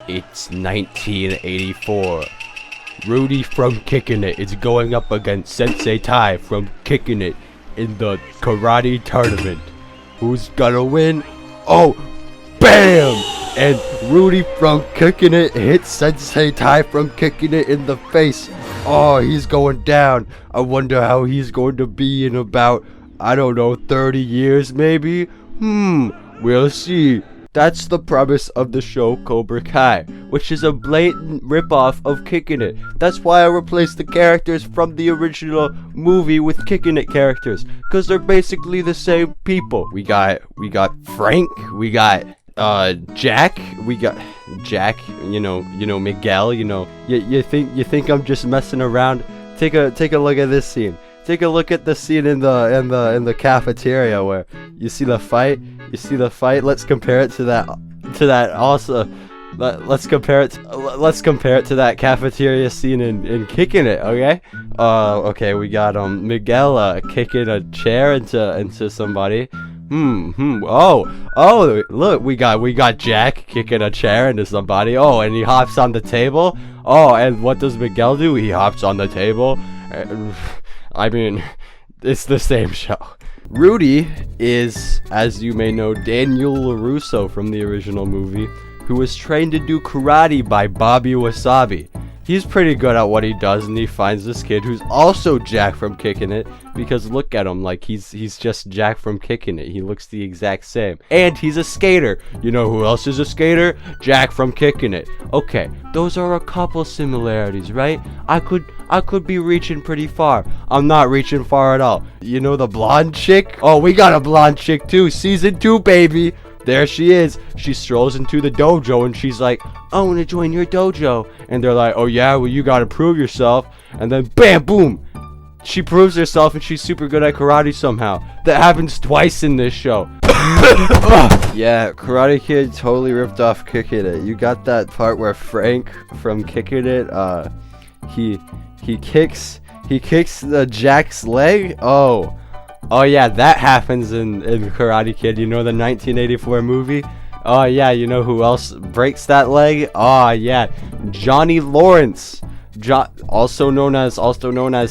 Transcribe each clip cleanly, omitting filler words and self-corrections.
It's 1984. Rudy from Kickin' It is going up against Sensei Tai from Kickin' It in the karate tournament. Who's gonna win? Oh, BAM! And Rudy from Kickin' It hits Sensei Tai from Kickin' It in the face. Oh, he's going down. I wonder how he's going to be in about, I don't know, 30 years maybe? We'll see. That's the premise of the show Cobra Kai, which is a blatant ripoff of Kickin' It. That's why I replaced the characters from the original movie with Kickin' It characters, because they're basically the same people. We got Frank, we got Jack, you know Miguel, you think I'm just messing around? Take a look at this scene. Take a look at the scene in the cafeteria where you see the fight. Let's compare it to that also. Let's compare it to that cafeteria scene in Kickin' It, okay? Okay, we got Miguel kicking a chair into somebody. Oh, look, we got Jack kicking a chair into somebody. Oh, and he hops on the table. Oh, and what does Miguel do? He hops on the table. I mean, it's the same show. Rudy is, as you may know, Daniel LaRusso from the original movie, who was trained to do karate by Bobby Wasabi. He's pretty good at what he does, and he finds this kid who's also Jack from Kickin' It, because look at him, like he's just Jack from Kickin' It. He looks the exact same. And he's a skater. You know who else is a skater? Jack from Kickin' It. Okay, those are a couple similarities, right? I could be reaching pretty far. I'm not reaching far at all. You know the blonde chick? Oh, we got a blonde chick too. Season 2, baby. There she is. She strolls into the dojo and she's like, I want to join your dojo. And they're like, oh yeah, well you gotta prove yourself. And then bam, boom. She proves herself and she's super good at karate somehow. That happens twice in this show. Yeah, Karate Kid totally ripped off Kickin' It. You got that part where Frank from Kickin' It, he kicks the Jack's leg. Oh yeah, that happens in Karate Kid. You know the 1984 movie? Oh yeah, you know who else breaks that leg? Oh yeah, Johnny Lawrence, also known as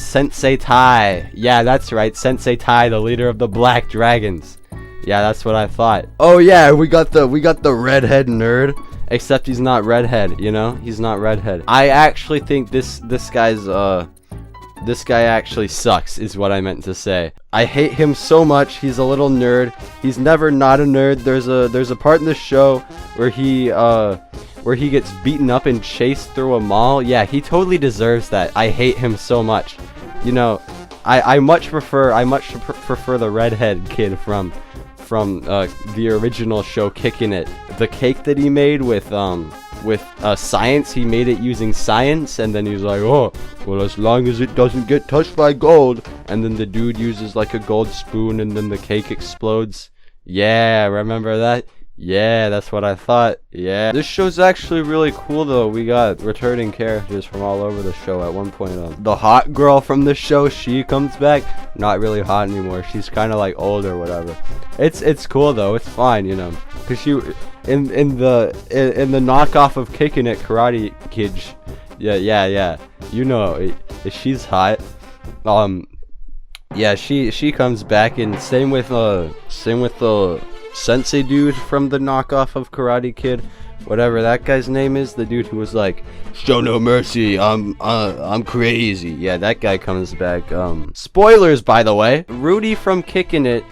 Sensei Tai. Yeah, that's right, Sensei Tai, the leader of the Black Dragons. Yeah, that's what I thought. Oh yeah, we got the redhead nerd. Except he's not redhead, you know? He's not redhead. I actually think this guy actually sucks, is what I meant to say. I hate him so much. He's a little nerd. He's never not a nerd. There's a part in the show where he gets beaten up and chased through a mall. Yeah, he totally deserves that. I hate him so much. You know, I much prefer the redhead kid from the original show Kickin' It. The cake that he made with science, he made it using science, and then he's like, oh, well, as long as it doesn't get touched by gold, and then the dude uses like a gold spoon and then the cake explodes. Yeah, remember that? Yeah, that's what I thought. Yeah, this show's actually really cool though. We got returning characters from all over the show. At one point, the hot girl from the show, she comes back. Not really hot anymore. She's kind of like old or whatever. It's cool though. It's fine, you know, because she in the knockoff of Kickin' It Karate Kid. Yeah. You know, she's hot. Yeah, she comes back, and same with the Sensei dude from the knockoff of Karate Kid, whatever that guy's name is, the dude who was like, show no mercy, I'm crazy. Yeah, that guy comes back. Spoilers, by the way. Rudy from Kickin' It,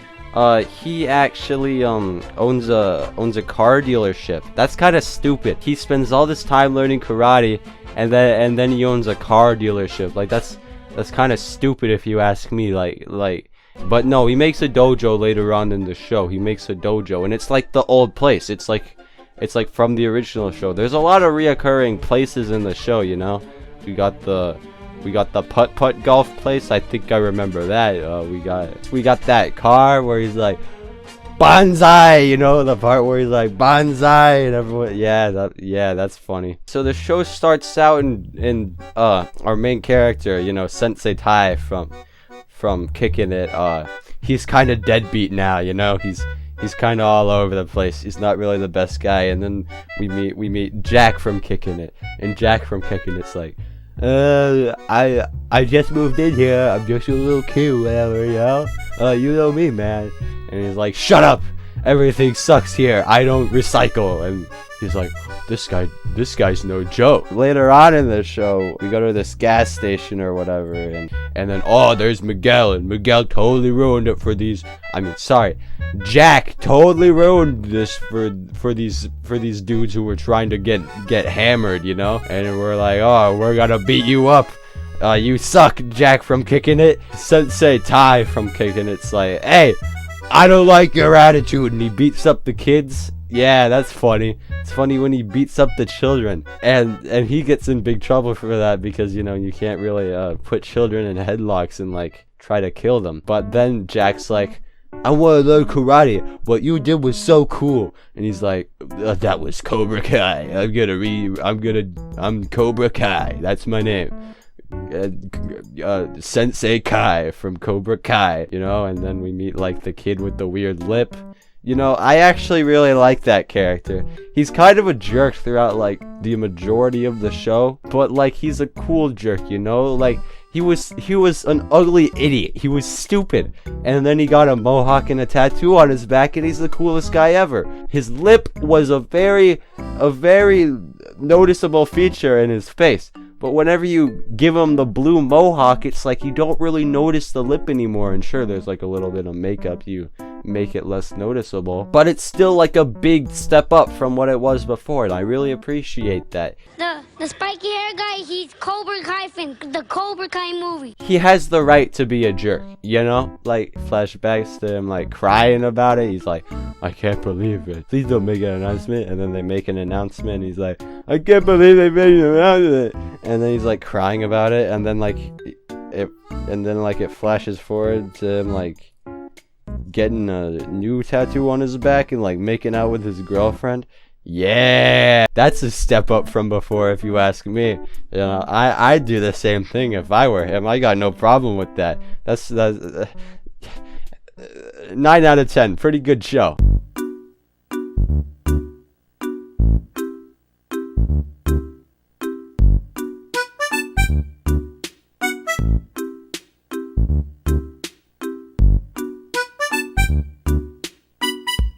he actually owns a car dealership. That's kind of stupid. He spends all this time learning karate, and then he owns a car dealership. Like that's kind of stupid if you ask me. Like. But no, he makes a dojo later on in the show. He makes a dojo, and it's like the old place. It's like from the original show. There's a lot of reoccurring places in the show, you know. We got the putt golf place. I think I remember that. We got that car where he's like bonsai, you know, the part where he's like bonsai and everyone. Yeah, that's funny. So the show starts out in our main character, you know, Sensei Tai from Kickin' It. He's kind of deadbeat now, you know. He's kind of all over the place. He's not really the best guy. And then we meet Jack from Kickin' It, and Jack from Kickin' It's like, I just moved in here. I'm just a little kid, whatever, you know. You know me, man. And he's like, shut up. Everything sucks here. I don't recycle. And he's like, this guy's no joke. Later on in the show, we go to this gas station or whatever, and then there's Miguel, and Miguel totally ruined it for these. Jack totally ruined this for these dudes who were trying to get hammered, you know. And we're like, we're gonna beat you up. You suck, Jack from Kickin' It. Sensei Tai from Kickin' It's like, hey, I don't like your attitude, and he beats up the kids. Yeah, that's funny. It's funny when he beats up the children, and he gets in big trouble for that because, you know, you can't really put children in headlocks and like try to kill them. But then Jack's like, I want to learn karate. What you did was so cool. And he's like, that was Cobra Kai. I'm Cobra Kai. That's my name. Sensei Kai from Cobra Kai, you know. And then we meet like the kid with the weird lip. You know, I actually really like that character. He's kind of a jerk throughout like the majority of the show, but like he's a cool jerk, you know. Like he was an ugly idiot. He was stupid, and then he got a mohawk and a tattoo on his back, and he's the coolest guy ever. His lip was a very noticeable feature in his face. But whenever you give him the blue mohawk, it's like you don't really notice the lip anymore. And sure, there's like a little bit of makeup, you make it less noticeable. But it's still like a big step up from what it was before, and I really appreciate that. The spiky hair guy, he's Cobra Kai from the Cobra Kai movie. He has the right to be a jerk, you know? Like, flashbacks to him, like, crying about it. He's like, I can't believe it. Please don't make an announcement. And then they make an announcement, and he's like, I can't believe they made an announcement. And then he's, like, crying about it, and then, like, it flashes forward to him, like, getting a new tattoo on his back and, like, making out with his girlfriend. Yeah, that's a step up from before, if you ask me. You know, I'd do the same thing if I were him. I got no problem with that. That's 9 out of 10. Pretty good show.